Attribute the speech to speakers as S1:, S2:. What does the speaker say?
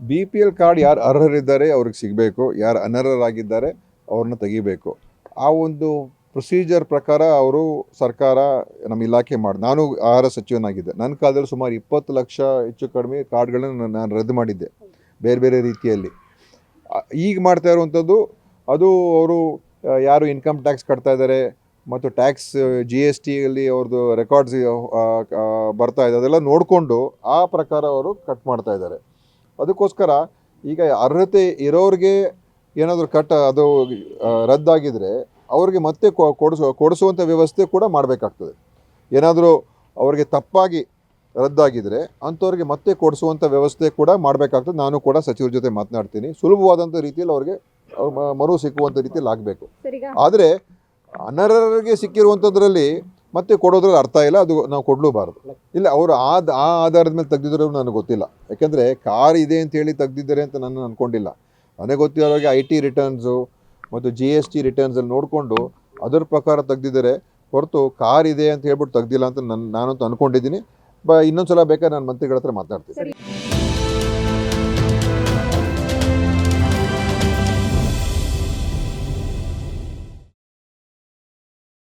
S1: BPL card ಯಾರು ಅರ್ಹರಿದ್ದಾರೆ ಅವ್ರಿಗೆ ಸಿಗಬೇಕು, ಯಾರು ಅನರ್ಹರಾಗಿದ್ದಾರೆ ಅವ್ರನ್ನ ತೆಗಿಬೇಕು. ಆ ಒಂದು ಪ್ರೊಸೀಜರ್ ಪ್ರಕಾರ ಅವರು ಸರ್ಕಾರ ನಮ್ಮ ಇಲಾಖೆ ನಾನು ಆಹಾರ ಸಚಿವನಾಗಿದ್ದೆ. ನನ್ನ ಕಾಲದಲ್ಲಿ ಸುಮಾರು 20 ಲಕ್ಷ ಹೆಚ್ಚು ಕಡಿಮೆ ಕಾರ್ಡ್ಗಳನ್ನು ನಾನು ರದ್ದು ಮಾಡಿದ್ದೆ ಬೇರೆ ಬೇರೆ ರೀತಿಯಲ್ಲಿ. ಈಗ ಮಾಡ್ತಾ ಇರುವಂಥದ್ದು ಅದು ಅವರು ಯಾರು ಇನ್ಕಮ್ ಟ್ಯಾಕ್ಸ್ ಕಟ್ತಾ ಇದ್ದಾರೆ ಮತ್ತು ಟ್ಯಾಕ್ಸ್ GSTಯಲ್ಲಿ ಅವ್ರದ್ದು ರೆಕಾರ್ಡ್ಸ್ ಬರ್ತಾ ಇದೆ, ಅದೆಲ್ಲ ನೋಡಿಕೊಂಡು ಆ ಪ್ರಕಾರ ಅವರು ಕಟ್ ಮಾಡ್ತಾ ಇದ್ದಾರೆ. ಅದಕ್ಕೋಸ್ಕರ ಈಗ ಅರ್ಹತೆ ಇರೋರಿಗೆ ಏನಾದರೂ ಅದು ರದ್ದಾಗಿದ್ದರೆ ಅವ್ರಿಗೆ ಮತ್ತೆ ಕೊಡಿಸುವಂಥ ವ್ಯವಸ್ಥೆ ಕೂಡ ಮಾಡಬೇಕಾಗ್ತದೆ. ಏನಾದರೂ ಅವ್ರಿಗೆ ತಪ್ಪಾಗಿ ರದ್ದಾಗಿದ್ದರೆ ಅಂಥವ್ರಿಗೆ ಮತ್ತೆ ಕೊಡಿಸುವಂಥ ವ್ಯವಸ್ಥೆ ಕೂಡ ಮಾಡಬೇಕಾಗ್ತದೆ. ನಾನು ಕೂಡ ಸಚಿವರ ಜೊತೆ ಮಾತನಾಡ್ತೀನಿ. ಸುಲಭವಾದಂಥ ರೀತಿಯಲ್ಲಿ ಅವ್ರಿಗೆ ಮರು ಸಿಕ್ಕುವಂಥ ರೀತಿಯಲ್ಲಿ ಆಗಬೇಕು. ಆದರೆ ಅನರ್ಹರಿಗೆ ಸಿಕ್ಕಿರುವಂಥದ್ರಲ್ಲಿ ಮತ್ತೆ ಕೊಡೋದ್ರಲ್ಲಿ ಅರ್ಥ ಇಲ್ಲ, ಅದು ನಾವು ಕೊಡಲೂಬಾರ್ದು. ಇಲ್ಲ, ಅವರು ಆ ಆಧಾರದ ಮೇಲೆ ತೆಗೆದಿದ್ರು ನನಗೆ ಗೊತ್ತಿಲ್ಲ. ಯಾಕೆಂದರೆ ಕಾರ್ ಇದೆ ಅಂತ ಹೇಳಿ ತೆಗೆದಿದ್ದಾರೆ ಅಂತ ನಾನು ಅಂದ್ಕೊಂಡಿಲ್ಲ. ನನಗೆ ಗೊತ್ತಿರೋರಿಗೆ IT ರಿಟರ್ನ್ಸು ಮತ್ತು GST ರಿಟರ್ನ್ಸಲ್ಲಿ ನೋಡಿಕೊಂಡು ಅದರ ಪ್ರಕಾರ ತೆಗೆದಿದ್ದಾರೆ ಹೊರತು ಕಾರ್ ಇದೆ ಅಂತ ಹೇಳ್ಬಿಟ್ಟು ತೆಗ್ದಿಲ್ಲ ಅಂತ ನಾನಂತೂ ಅಂದ್ಕೊಂಡಿದ್ದೀನಿ. ಇನ್ನೊಂದು ಸಲ ಬೇಕಾದ್ರೆ ನಾನು ಮಂತ್ರಿಗಳ ಹತ್ರ ಮಾತಾಡ್ತೀನಿ.